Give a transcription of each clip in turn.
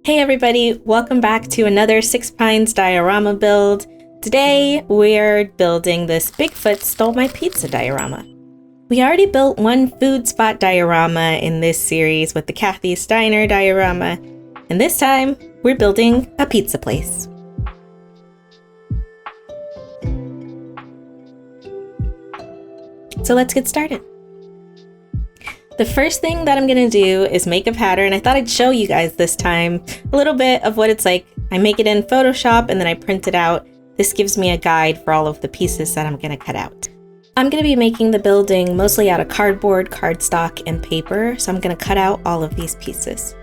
Hey everybody, welcome back to another Six Pines diorama build. Today we're building this Bigfoot Stole My Pizza diorama. We already built one food spot diorama in this series with the Kathy's Diner diorama, and this time we're building a pizza place. So let's get started. The first thing that I'm gonna do is make a pattern. I thought I'd show you guys this time a little bit of what it's like. I make it in Photoshop and then I print it out. This gives me a guide for all of the pieces that I'm gonna cut out. I'm gonna be making the building mostly out of cardboard, cardstock, and paper, so I'm gonna cut out all of these pieces.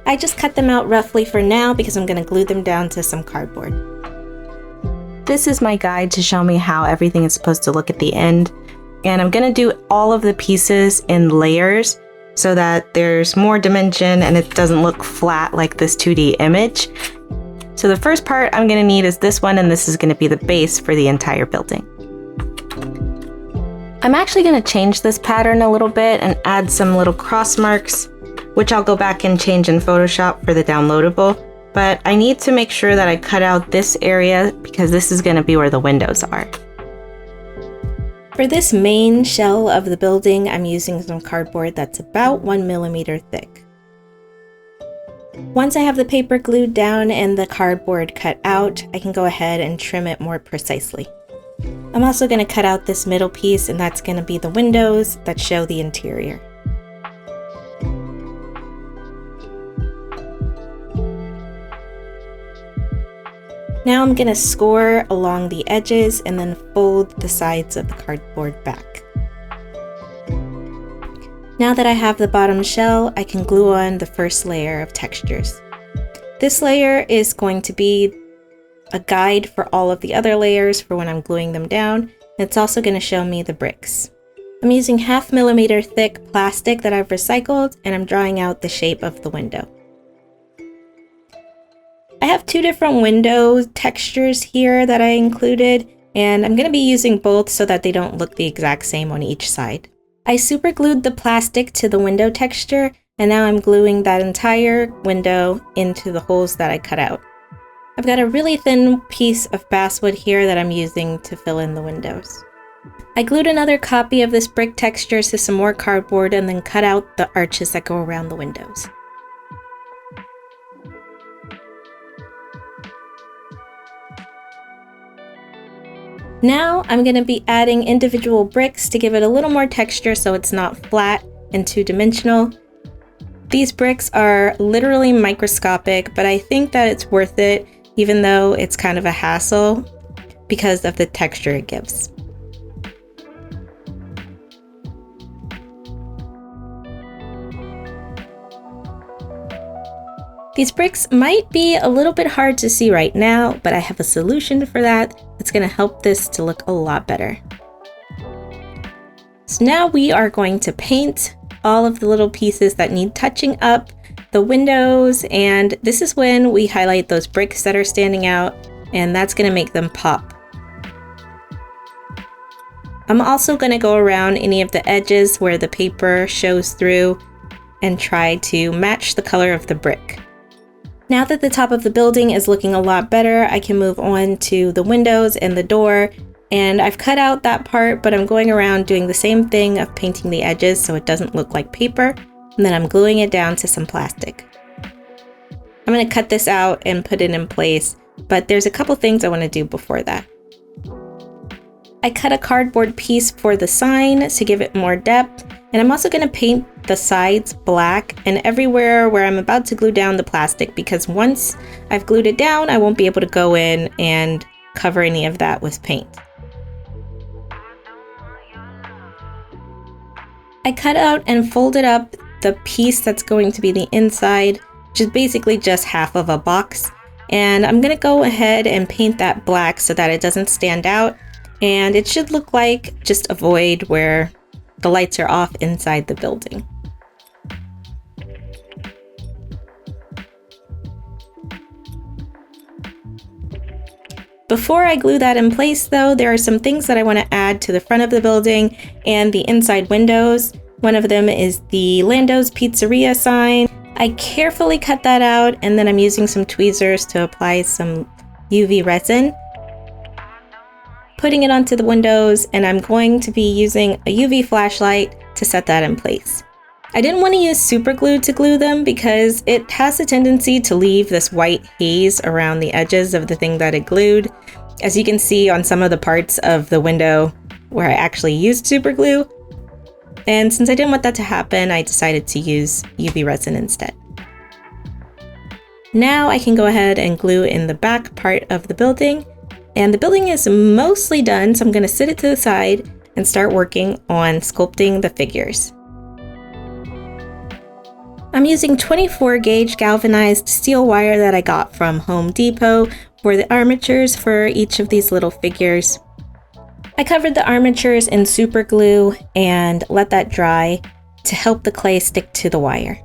I just cut them out roughly for now because I'm gonna glue them down to some cardboard. This is my guide to show me how everything is supposed to look at the end. And I'm gonna do all of the pieces in layers so that there's more dimension and it doesn't look flat like this 2D image. So the first part I'm gonna need is this one, and this is gonna be the base for the entire building. I'm actually gonna change this pattern a little bit and add some little cross marks, which I'll go back and change in Photoshop for the downloadable. But I need to make sure that I cut out this area because this is going to be where the windows are. For this main shell of the building, I'm using some cardboard that's about 1 millimeter thick. Once I have the paper glued down and the cardboard cut out, I can go ahead and trim it more precisely. I'm also going to cut out this middle piece, and that's going to be the windows that show the interior. Now I'm going to score along the edges and then fold the sides of the cardboard back. Now that I have the bottom shell, I can glue on the first layer of textures. This layer is going to be a guide for all of the other layers for when I'm gluing them down. It's also going to show me the bricks. I'm using 0.5 millimeter thick plastic that I've recycled, and I'm drawing out the shape of the window. I have two different window textures here that I included, and I'm going to be using both so that they don't look the exact same on each side. I super glued the plastic to the window texture, and now I'm gluing that entire window into the holes that I cut out. I've got a really thin piece of basswood here that I'm using to fill in the windows. I glued another copy of this brick texture to some more cardboard and then cut out the arches that go around the windows. Now I'm going to be adding individual bricks to give it a little more texture so it's not flat and two-dimensional. These bricks are literally microscopic, but I think that it's worth it even though it's kind of a hassle because of the texture it gives. These bricks might be a little bit hard to see right now, but I have a solution for that that's going to help this to look a lot better. So now we are going to paint all of the little pieces that need touching up, the windows, and this is when we highlight those bricks that are standing out, and that's going to make them pop. I'm also going to go around any of the edges where the paper shows through and try to match the color of the brick. Now that the top of the building is looking a lot better, I can move on to the windows and the door, and I've cut out that part, but I'm going around doing the same thing of painting the edges so it doesn't look like paper, and then I'm gluing it down to some plastic. I'm going to cut this out and put it in place, but there's a couple things I want to do before that. I cut a cardboard piece for the sign to give it more depth, and I'm also going to paint the sides black and everywhere where I'm about to glue down the plastic, because once I've glued it down, I won't be able to go in and cover any of that with paint. I cut out and folded up the piece that's going to be the inside, which is basically just half of a box, and I'm going to go ahead and paint that black so that it doesn't stand out, and it should look like just a void where the lights are off inside the building. Before I glue that in place though, there are some things that I want to add to the front of the building and the inside windows. One of them is the Lando's Pizzeria sign. I carefully cut that out, and then I'm using some tweezers to apply some UV resin, putting it onto the windows, and I'm going to be using a UV flashlight to set that in place. I didn't want to use super glue to glue them because it has a tendency to leave this white haze around the edges of the thing that it glued, as you can see on some of the parts of the window where I actually used super glue. And since I didn't want that to happen, I decided to use UV resin instead. Now I can go ahead and glue in the back part of the building, and the building is mostly done, so I'm going to set it to the side and start working on sculpting the figures. I'm using 24 gauge galvanized steel wire that I got from Home Depot for the armatures for each of these little figures. I covered the armatures in super glue and let that dry to help the clay stick to the wire.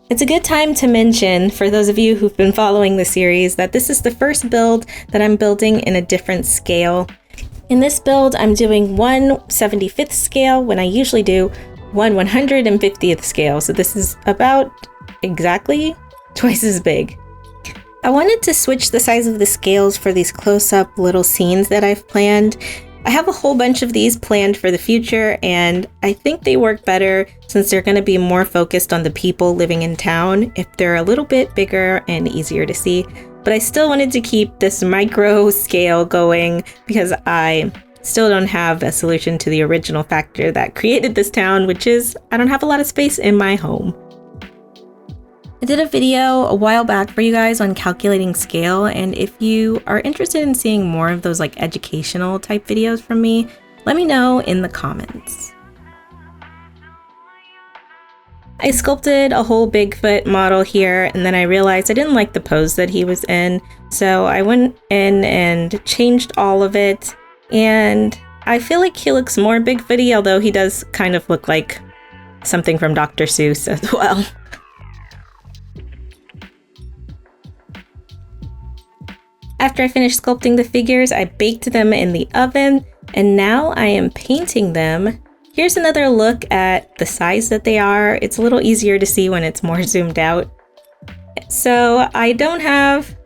It's a good time to mention, for those of you who've been following the series, that this is the first build that I'm building in a different scale. In this build, I'm doing 1/75th scale when I usually do 1/150th scale, so this is about exactly twice as big. I wanted to switch the size of the scales for these close-up little scenes that I've planned. I have a whole bunch of these planned for the future, and I think they work better since they're going to be more focused on the people living in town if they're a little bit bigger and easier to see. But I still wanted to keep this micro scale going because I still don't have a solution to the original factor that created this town, which is I don't have a lot of space in my home. I did a video a while back for you guys on calculating scale, and if you are interested in seeing more of those like educational type videos from me, let me know in the comments. I sculpted a whole Bigfoot model here, and then I realized I didn't like the pose that he was in, so I went in and changed all of it, and I feel like he looks more Bigfooty, although he does kind of look like something from Dr. Seuss as well. After I finished sculpting the figures, I baked them in the oven, and now I am painting them. Here's another look at the size that they are. It's a little easier to see when it's more zoomed out. So I don't have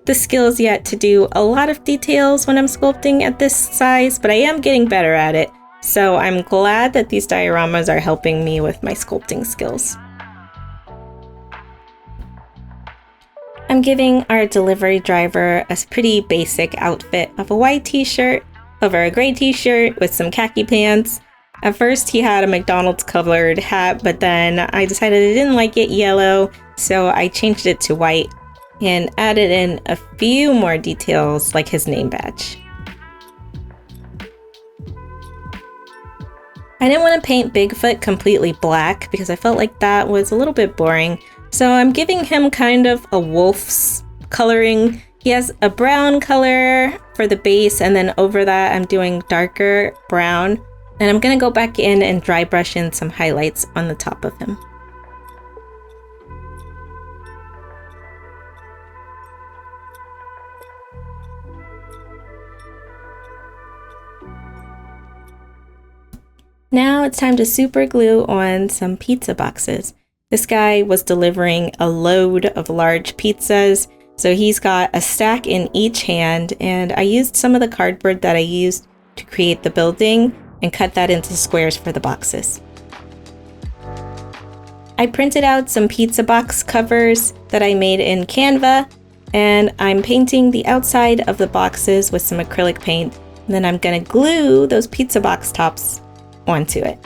the skills yet to do a lot of details when I'm sculpting at this size, but I am getting better at it. So I'm glad that these dioramas are helping me with my sculpting skills. I'm giving our delivery driver a pretty basic outfit of a white t-shirt over a gray t-shirt with some khaki pants. At first he had a McDonald's colored hat, but then I decided I didn't like it yellow, so I changed it to white and added in a few more details like his name badge. I didn't want to paint Bigfoot completely black because I felt like that was a little bit boring. So I'm giving him kind of a wolf's coloring. He has a brown color for the base, and then over that I'm doing darker brown. And I'm going to go back in and dry brush in some highlights on the top of him. Now it's time to super glue on some pizza boxes. This guy was delivering a load of large pizzas, so he's got a stack in each hand, and I used some of the cardboard that I used to create the building and cut that into squares for the boxes. I printed out some pizza box covers that I made in Canva, and I'm painting the outside of the boxes with some acrylic paint, and then I'm gonna glue those pizza box tops onto it.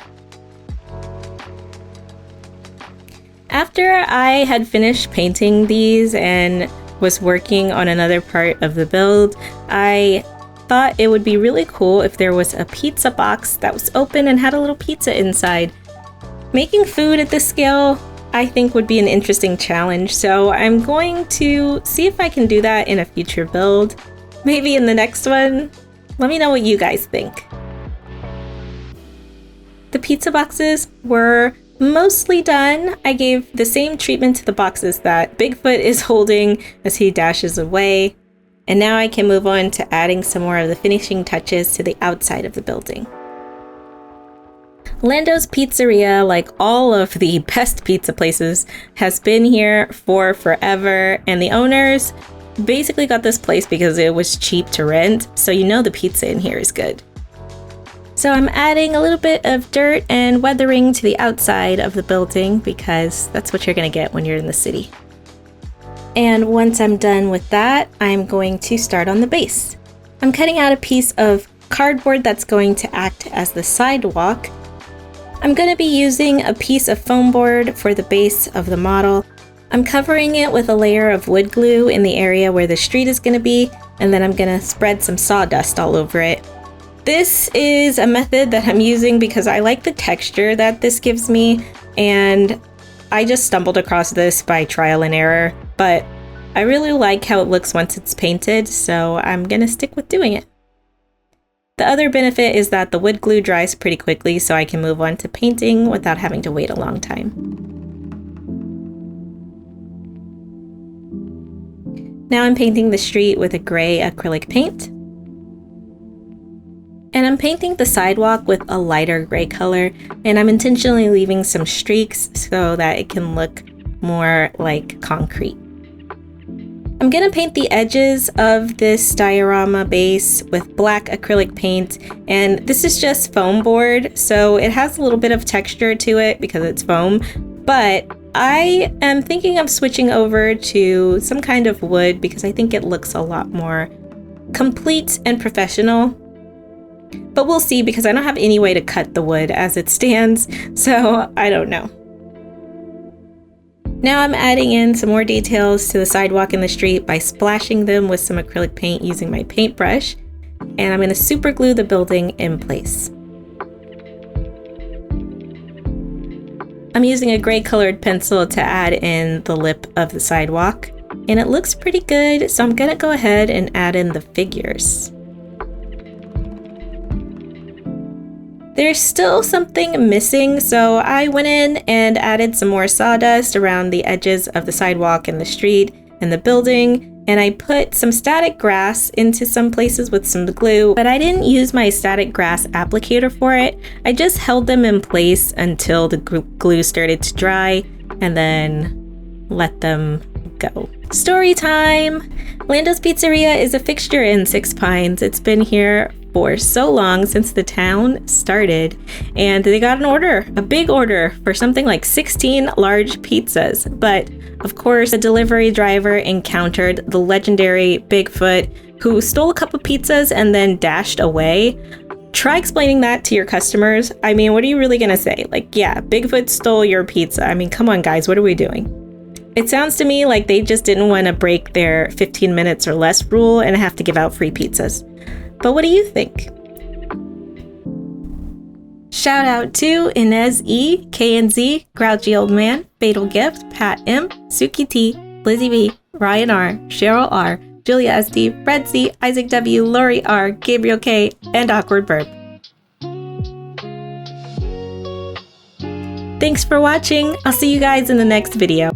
After I had finished painting these and was working on another part of the build, I thought it would be really cool if there was a pizza box that was open and had a little pizza inside. Making food at this scale, I think, would be an interesting challenge, so I'm going to see if I can do that in a future build. Maybe in the next one. Let me know what you guys think. The pizza boxes were mostly done. I gave the same treatment to the boxes that Bigfoot is holding as he dashes away. And now I can move on to adding some more of the finishing touches to the outside of the building. Lando's Pizzeria, like all of the best pizza places, has been here for forever, and the owners basically got this place because it was cheap to rent, so you know the pizza in here is good. So I'm adding a little bit of dirt and weathering to the outside of the building because that's what you're going to get when you're in the city. And once I'm done with that, I'm going to start on the base. I'm cutting out a piece of cardboard that's going to act as the sidewalk. I'm going to be using a piece of foam board for the base of the model. I'm covering it with a layer of wood glue in the area where the street is going to be, and then I'm going to spread some sawdust all over it. This is a method that I'm using because I like the texture that this gives me, and I just stumbled across this by trial and error, but I really like how it looks once it's painted, so I'm going to stick with doing it. The other benefit is that the wood glue dries pretty quickly, so I can move on to painting without having to wait a long time. Now I'm painting the street with a gray acrylic paint. And I'm painting the sidewalk with a lighter gray color, and I'm intentionally leaving some streaks so that it can look more like concrete. I'm going to paint the edges of this diorama base with black acrylic paint, and this is just foam board, so it has a little bit of texture to it because it's foam, but I am thinking of switching over to some kind of wood because I think it looks a lot more complete and professional. But we'll see because I don't have any way to cut the wood as it stands, so I don't know. Now I'm adding in some more details to the sidewalk and the street by splashing them with some acrylic paint using my paintbrush, and I'm going to super glue the building in place. I'm using a gray colored pencil to add in the lip of the sidewalk, and it looks pretty good, so I'm going to go ahead and add in the figures. There's still something missing, so I went in and added some more sawdust around the edges of the sidewalk and the street and the building, and I put some static grass into some places with some glue, but I didn't use my static grass applicator for it. I just held them in place until the glue started to dry and then let them go. Story time! Lando's Pizzeria is a fixture in Six Pines. It's been here for so long, since the town started, and they got an order, a big order for something like 16 large pizzas. But of course, the delivery driver encountered the legendary Bigfoot, who stole a couple pizzas and then dashed away. Try explaining that to your customers. I mean, what are you really gonna say? Like, yeah, Bigfoot stole your pizza. I mean, come on guys, what are we doing? It sounds to me like they just didn't want to break their 15 minutes or less rule and have to give out free pizzas. But what do you think? Shout out to Inez E, KNZ, Grouchy Old Man, Fatal Gift, Pat M, Suki T, Lizzie B, Ryan R, Cheryl R, Julia SD, Fred C, Isaac W, Lori R, Gabriel K, and Awkward Burp. Thanks for watching. I'll see you guys in the next video.